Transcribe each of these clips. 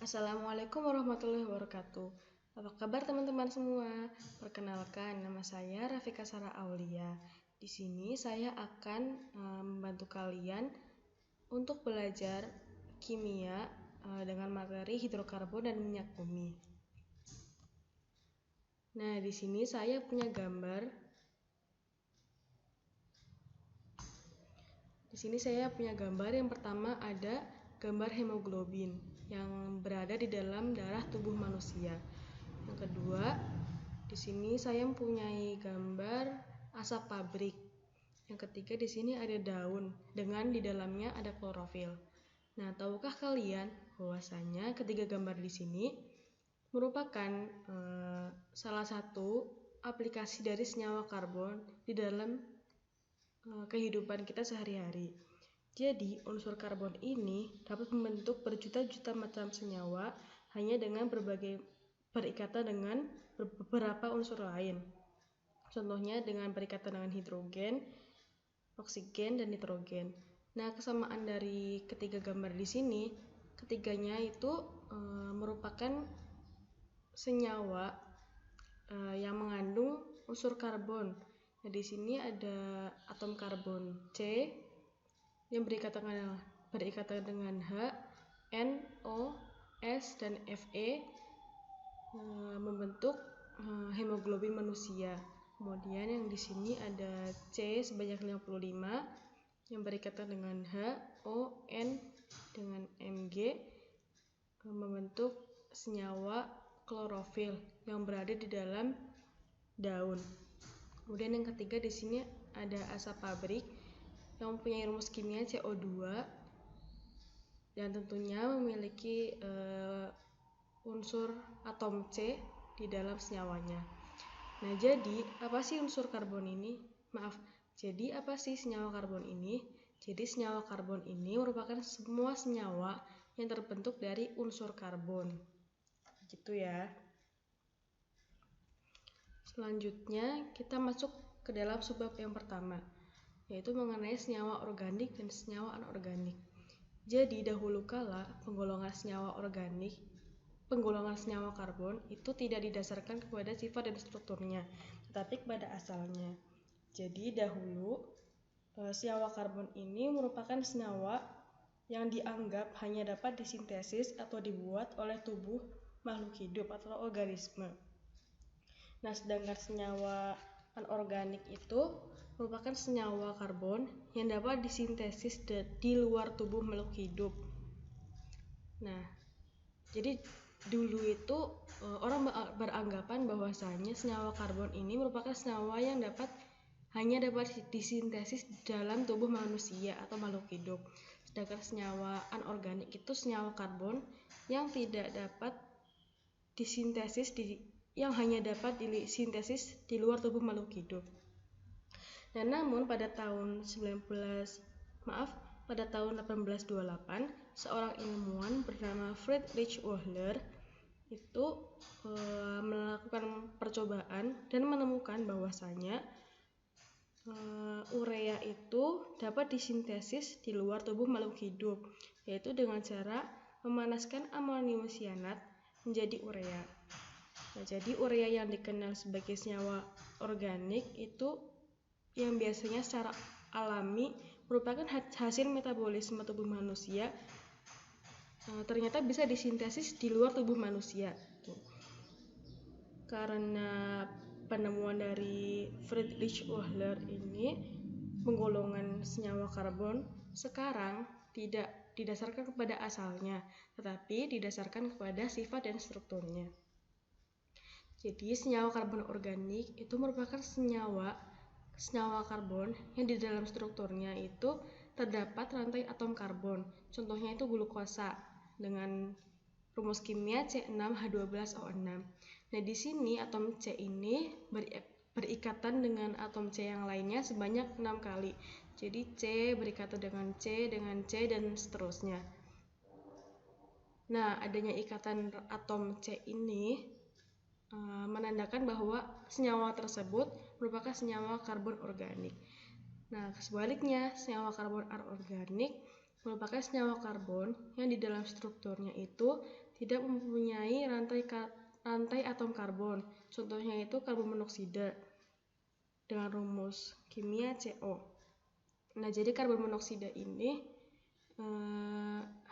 Assalamualaikum warahmatullahi wabarakatuh. Apa kabar teman-teman semua? Perkenalkan, nama saya Rafika Sara Aulia. Di sini saya akan membantu kalian untuk belajar kimia dengan materi hidrokarbon dan minyak bumi. Nah, di sini saya punya gambar. Di sini saya punya gambar. Yang pertama ada gambar hemoglobin yang berada di dalam darah tubuh manusia. Yang kedua, di sini saya mempunyai gambar asap pabrik. Yang ketiga, di sini ada daun dengan di dalamnya ada klorofil. Nah, tahukah kalian bahwasanya ketiga gambar di sini merupakan salah satu aplikasi dari senyawa karbon di dalam kehidupan kita sehari-hari. Jadi, unsur karbon ini dapat membentuk berjuta-juta macam senyawa hanya dengan berikatan dengan beberapa unsur lain. Contohnya dengan berikatan dengan hidrogen, oksigen, dan nitrogen. Nah, kesamaan dari ketiga gambar di sini, ketiganya itu merupakan senyawa yang mengandung unsur karbon. Nah, di sini ada atom karbon C yang berikatan dengan H, N, O, S, dan Fe membentuk hemoglobin manusia. Kemudian yang di sini ada C sebanyak 55 yang berikatan dengan H, O, N, dengan Mg membentuk senyawa klorofil yang berada di dalam daun. Kemudian yang ketiga di sini ada asap pabrik yang mempunyai rumus kimia CO2 dan tentunya memiliki unsur atom C di dalam senyawanya. Nah, jadi apa sih unsur karbon ini? Jadi apa sih senyawa karbon ini? Jadi senyawa karbon ini merupakan semua senyawa yang terbentuk dari unsur karbon. Gitu ya. Selanjutnya kita masuk ke dalam subbab yang pertama, yaitu mengenai senyawa organik dan senyawa anorganik. Jadi dahulu kala penggolongan senyawa karbon itu tidak didasarkan kepada sifat dan strukturnya, tetapi kepada asalnya. Jadi dahulu senyawa karbon ini merupakan senyawa yang dianggap hanya dapat disintesis atau dibuat oleh tubuh makhluk hidup atau organisme. Nah, sedangkan senyawa anorganik itu merupakan senyawa karbon yang dapat disintesis di luar tubuh makhluk hidup. Nah, jadi dulu itu orang beranggapan bahwasanya senyawa karbon ini merupakan senyawa yang hanya dapat disintesis dalam tubuh manusia atau makhluk hidup. Sedangkan senyawa anorganik itu senyawa karbon yang tidak dapat disintesis yang hanya dapat disintesis di luar tubuh makhluk hidup. Nah, namun pada tahun 1828 seorang ilmuwan bernama Friedrich Wöhler itu melakukan percobaan dan menemukan bahwasanya urea itu dapat disintesis di luar tubuh makhluk hidup, yaitu dengan cara memanaskan amonium cyanat menjadi urea. Nah, jadi urea yang dikenal sebagai senyawa organik itu yang biasanya secara alami merupakan hasil metabolisme tubuh manusia, ternyata bisa disintesis di luar tubuh manusia. Karena penemuan dari Friedrich Wöhler ini, penggolongan senyawa karbon sekarang tidak didasarkan kepada asalnya, tetapi didasarkan kepada sifat dan strukturnya. Jadi senyawa karbon organik itu merupakan senyawa karbon yang di dalam strukturnya itu terdapat rantai atom karbon. Contohnya itu glukosa dengan rumus kimia C6H12O6. Nah, di sini atom C ini berikatan dengan atom C yang lainnya sebanyak 6 kali. Jadi C berikatan dengan C, dan seterusnya. Nah, adanya ikatan atom C ini menandakan bahwa senyawa tersebut merupakan senyawa karbon organik. Nah, sebaliknya, senyawa karbon anorganik merupakan senyawa karbon yang di dalam strukturnya itu tidak mempunyai rantai atom karbon. Contohnya itu karbon monoksida dengan rumus kimia CO. Nah, jadi karbon monoksida ini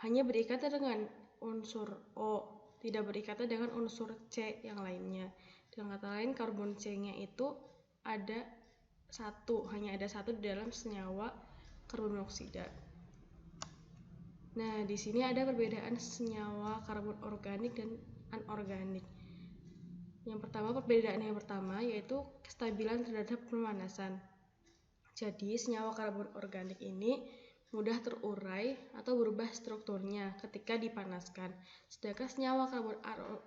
hanya berikatan dengan unsur O, tidak berikatan dengan unsur C yang lainnya. Dengan kata lain, karbon C-nya itu hanya ada satu di dalam senyawa karbon monoksida. Nah, di sini ada perbedaan senyawa karbon organik dan anorganik. Perbedaan yang pertama yaitu kestabilan terhadap pemanasan. Jadi, senyawa karbon organik ini mudah terurai atau berubah strukturnya ketika dipanaskan. Sedangkan senyawa karbon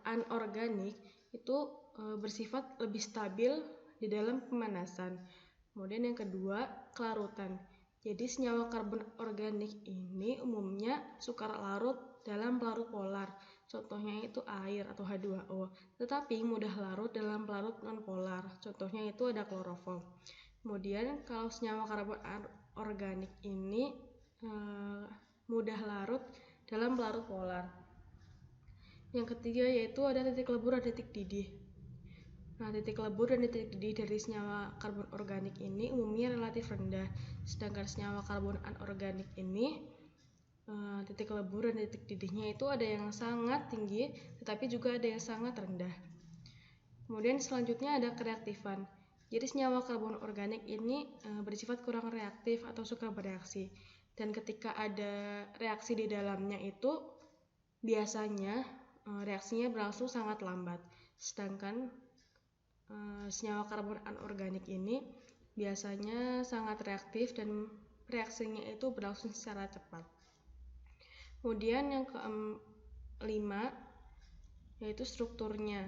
anorganik itu bersifat lebih stabil di dalam pemanasan. Kemudian yang kedua, kelarutan. Jadi senyawa karbon organik ini umumnya suka larut dalam pelarut polar. Contohnya itu air atau H2O. Tetapi mudah larut dalam pelarut nonpolar. Contohnya itu ada klorofom. Kemudian kalau senyawa karbon organik ini mudah larut dalam pelarut polar. Yang ketiga yaitu ada titik lebur dan titik didih. Nah, titik lebur dan titik didih dari senyawa karbon organik ini umumnya relatif rendah, sedangkan senyawa karbon anorganik ini titik lebur dan titik didihnya itu ada yang sangat tinggi, tetapi juga ada yang sangat rendah. Kemudian selanjutnya ada kereaktifan. Jadi senyawa karbon organik ini bersifat kurang reaktif atau suka bereaksi, dan ketika ada reaksi di dalamnya itu biasanya reaksinya berlangsung sangat lambat, sedangkan senyawa karbon anorganik ini biasanya sangat reaktif dan reaksinya itu berlangsung secara cepat. Kemudian yang kelima yaitu strukturnya.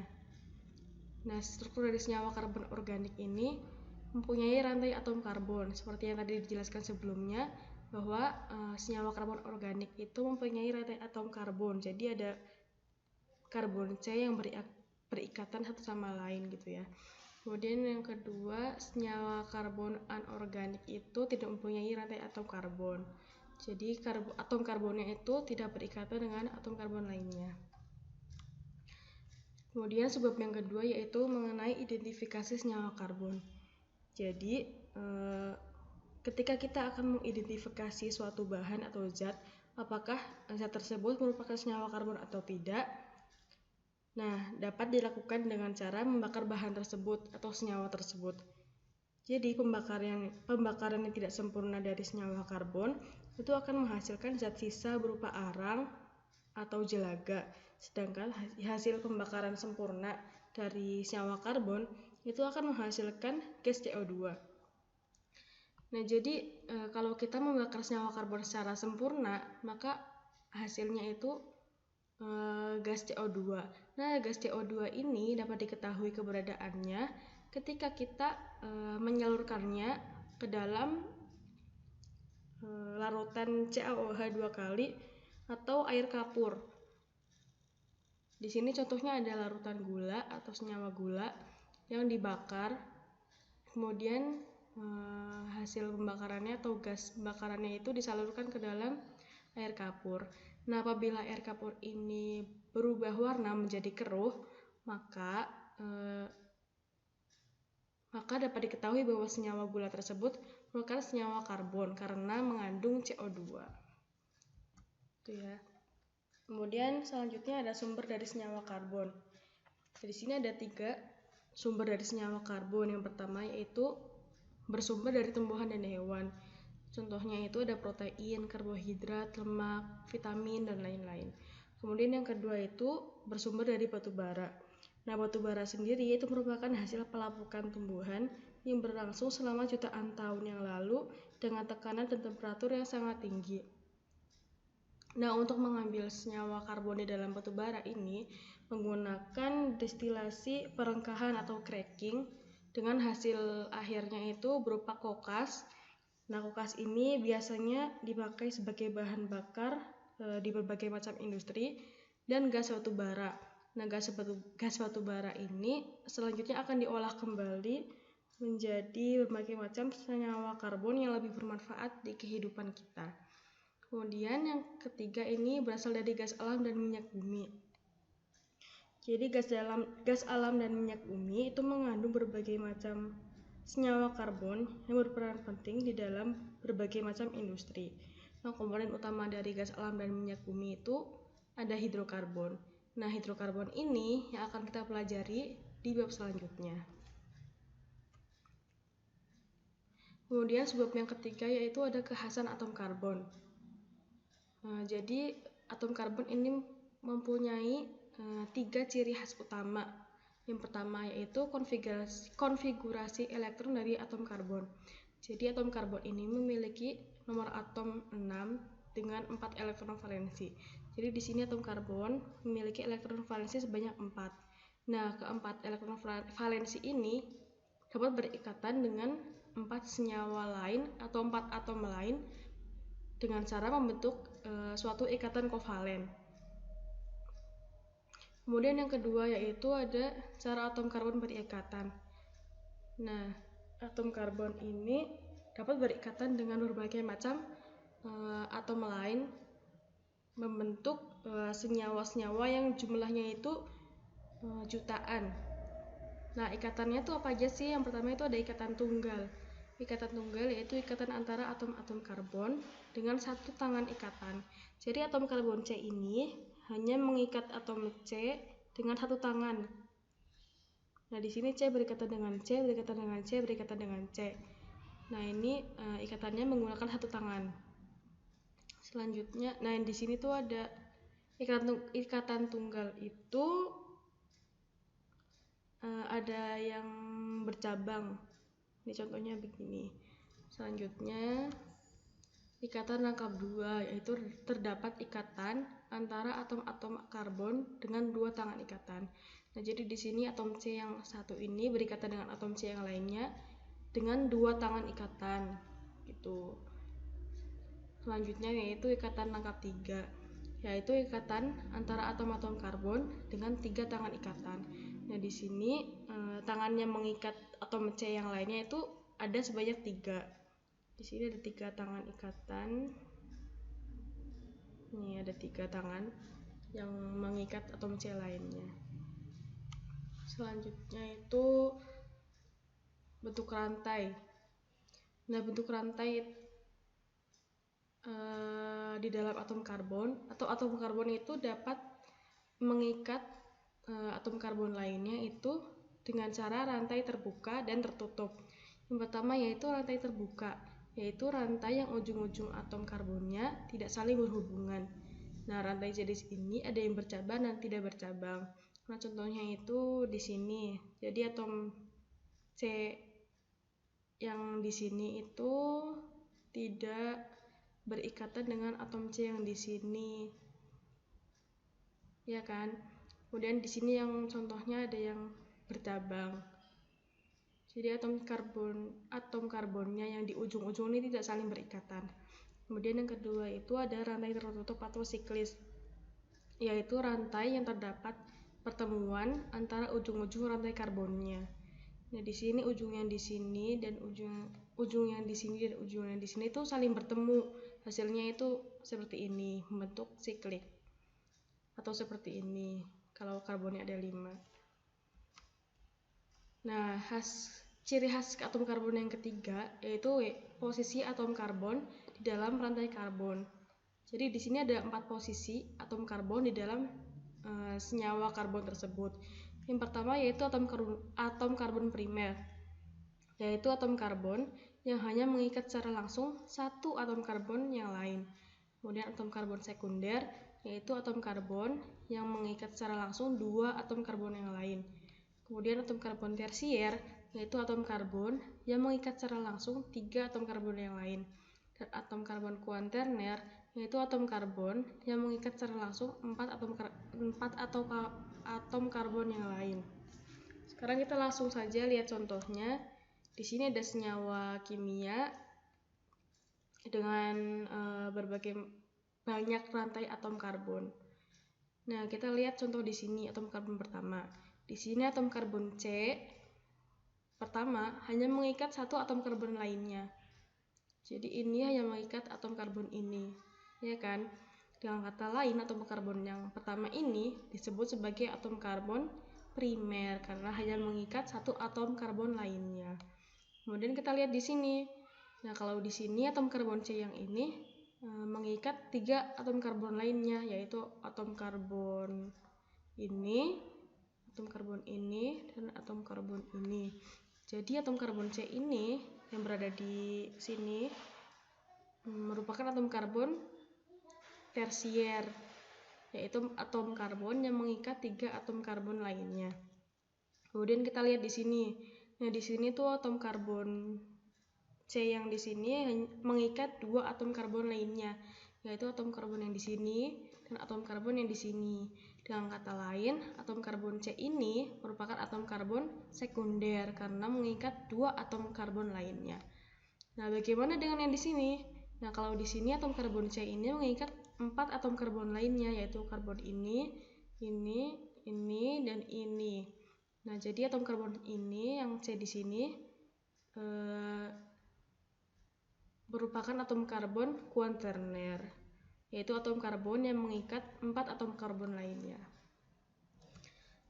Nah, struktur dari senyawa karbon organik ini mempunyai rantai atom karbon seperti yang tadi dijelaskan sebelumnya, bahwa senyawa karbon organik itu mempunyai rantai atom karbon. Jadi ada karbon C yang berikatan satu sama lain gitu ya. Kemudian yang kedua, senyawa karbon anorganik itu tidak mempunyai rantai atom karbon. Jadi atom karbonnya itu tidak berikatan dengan atom karbon lainnya. Kemudian sebab yang kedua yaitu mengenai identifikasi senyawa karbon. Jadi ketika kita akan mengidentifikasi suatu bahan atau zat, apakah zat tersebut merupakan senyawa karbon atau tidak? Nah, dapat dilakukan dengan cara membakar bahan tersebut atau senyawa tersebut. Jadi, pembakaran yang tidak sempurna dari senyawa karbon itu akan menghasilkan zat sisa berupa arang atau jelaga. Sedangkan hasil pembakaran sempurna dari senyawa karbon itu akan menghasilkan gas CO2. Nah, jadi kalau kita membakar senyawa karbon secara sempurna, maka hasilnya itu gas CO2. Nah, gas CO2 ini dapat diketahui keberadaannya ketika kita menyalurkannya ke dalam larutan CaOH 2 kali atau air kapur. Di sini contohnya ada larutan gula atau senyawa gula yang dibakar, kemudian hasil pembakarannya atau gas pembakarannya itu disalurkan ke dalam air kapur. Nah, apabila air kapur ini berubah warna menjadi keruh, maka dapat diketahui bahwa senyawa gula tersebut merupakan senyawa karbon karena mengandung CO2. Itu ya. Kemudian selanjutnya ada sumber dari senyawa karbon. Di sini ada 3 sumber dari senyawa karbon. Yang pertama yaitu bersumber dari tumbuhan dan hewan. Contohnya itu ada protein, karbohidrat, lemak, vitamin, dan lain-lain. Kemudian yang kedua itu bersumber dari batu bara. Nah, batu bara sendiri itu merupakan hasil pelapukan tumbuhan yang berlangsung selama jutaan tahun yang lalu dengan tekanan dan temperatur yang sangat tinggi. Nah, untuk mengambil senyawa karbon di dalam batu bara ini menggunakan destilasi perengkahan atau cracking dengan hasil akhirnya itu berupa kokas. Nah, kokas ini biasanya dipakai sebagai bahan bakar di berbagai macam industri dan gas batu bara. Nah, gas batu bara ini selanjutnya akan diolah kembali menjadi berbagai macam senyawa karbon yang lebih bermanfaat di kehidupan kita. Kemudian yang ketiga ini berasal dari gas alam dan minyak bumi. Jadi gas alam dan minyak bumi itu mengandung berbagai macam senyawa karbon yang berperan penting di dalam berbagai macam industri. Nah, komponen utama dari gas alam dan minyak bumi itu ada hidrokarbon. Nah, hidrokarbon ini yang akan kita pelajari di bab selanjutnya. Kemudian sebab yang ketiga yaitu ada kekhasan atom karbon. Nah, jadi atom karbon ini mempunyai 3 ciri khas utama. Yang pertama yaitu konfigurasi elektron dari atom karbon. Jadi atom karbon ini memiliki nomor atom 6 dengan 4 elektron valensi. Jadi di sini atom karbon memiliki elektron valensi sebanyak 4. Nah, keempat elektron valensi ini dapat berikatan dengan 4 senyawa lain atau 4 atom lain dengan cara membentuk suatu ikatan kovalen. Kemudian yang kedua yaitu ada cara atom karbon berikatan. Nah, atom karbon ini dapat berikatan dengan berbagai macam atom lain membentuk senyawa-senyawa yang jumlahnya itu jutaan. Nah, ikatannya itu apa aja sih? Yang pertama itu ada ikatan tunggal. Ikatan tunggal yaitu ikatan antara atom-atom karbon dengan satu tangan ikatan. Jadi atom karbon C ini hanya mengikat atom C dengan satu tangan. Nah, di sini C berikatan dengan C, berikatan dengan C, berikatan dengan C. Nah, ini ikatannya menggunakan satu tangan. Selanjutnya, nah di sini tuh ada ikatan tunggal itu ada yang bercabang. Ini contohnya begini. Selanjutnya, ikatan rangkap dua, yaitu terdapat ikatan antara atom-atom karbon dengan dua tangan ikatan. Nah, jadi di sini atom C yang satu ini berikatan dengan atom C yang lainnya dengan dua tangan ikatan, gitu. Selanjutnya yaitu ikatan rangkap tiga, yaitu ikatan antara atom-atom karbon dengan tiga tangan ikatan. Nah, di sini tangan yang mengikat atom C yang lainnya itu ada sebanyak 3. Di sini ada 3 tangan ikatan. Ini ada 3 tangan yang mengikat atom C lainnya. Selanjutnya itu bentuk rantai. Nah, bentuk rantai di dalam atom karbon atau atom karbon itu dapat mengikat atom karbon lainnya itu dengan cara rantai terbuka dan tertutup. Yang pertama yaitu rantai terbuka, yaitu rantai yang ujung-ujung atom karbonnya tidak saling berhubungan. Nah, rantai jenis ini ada yang bercabang dan tidak bercabang. Nah, contohnya itu di sini. Jadi atom C yang di sini itu tidak berikatan dengan atom C yang di sini. Ya kan? Kemudian di sini yang contohnya ada yang bercabang. Jadi atom karbonnya yang di ujung-ujung ini tidak saling berikatan. Kemudian yang kedua itu ada rantai tertutup atau siklis, yaitu rantai yang terdapat pertemuan antara ujung-ujung rantai karbonnya. Nah, di sini ujung yang di sini dan ujung yang di sini dan ujung yang di sini itu saling bertemu. Hasilnya itu seperti ini, membentuk siklik. Atau seperti ini kalau karbonnya ada 5. Nah, ciri khas atom karbon yang ketiga yaitu posisi atom karbon di dalam rantai karbon. Jadi di sini ada 4 posisi atom karbon di dalam senyawa karbon tersebut. Yang pertama yaitu atom karbon primer, yaitu atom karbon yang hanya mengikat secara langsung satu atom karbon yang lain. Kemudian atom karbon sekunder, yaitu atom karbon yang mengikat secara langsung 2 atom karbon yang lain. Kemudian atom karbon tersier, yaitu atom karbon yang mengikat secara langsung 3 atom karbon yang lain. Dan atom karbon kuaterner, yaitu atom karbon yang mengikat secara langsung 4 atom karbon yang lain. Sekarang kita langsung saja lihat contohnya. Di sini ada senyawa kimia dengan berbagai banyak rantai atom karbon. Nah, kita lihat contoh di sini atom karbon pertama. Di sini atom karbon C pertama hanya mengikat satu atom karbon lainnya. Jadi ini hanya mengikat atom karbon ini, ya kan? Dengan kata lain, atom karbon yang pertama ini disebut sebagai atom karbon primer karena hanya mengikat satu atom karbon lainnya. Kemudian kita lihat di sini. Nah, kalau di sini atom karbon C yang ini mengikat 3 atom karbon lainnya, yaitu atom karbon ini, atom karbon ini, dan atom karbon ini. Jadi atom karbon C ini yang berada di sini merupakan atom karbon tersier, yaitu atom karbon yang mengikat 3 atom karbon lainnya. Kemudian kita lihat di sini. Nah, di sini tuh atom karbon C yang di sini mengikat 2 atom karbon lainnya, yaitu atom karbon yang di sini dan atom karbon yang di sini. Dengan kata lain, atom karbon C ini merupakan atom karbon sekunder karena mengikat 2 atom karbon lainnya. Nah, bagaimana dengan yang di sini? Nah, kalau di sini atom karbon C ini mengikat 4 atom karbon lainnya, yaitu karbon ini, dan ini. Nah, jadi atom karbon ini yang C di sini merupakan atom karbon kuaterner, yaitu atom karbon yang mengikat 4 atom karbon lainnya.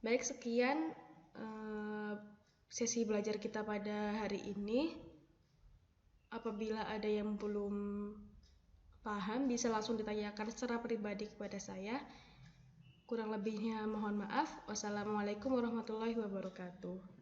Baik, sekian sesi belajar kita pada hari ini. Apabila ada yang belum paham, bisa langsung ditanyakan secara pribadi kepada saya. Kurang lebihnya mohon maaf. Wassalamualaikum warahmatullahi wabarakatuh.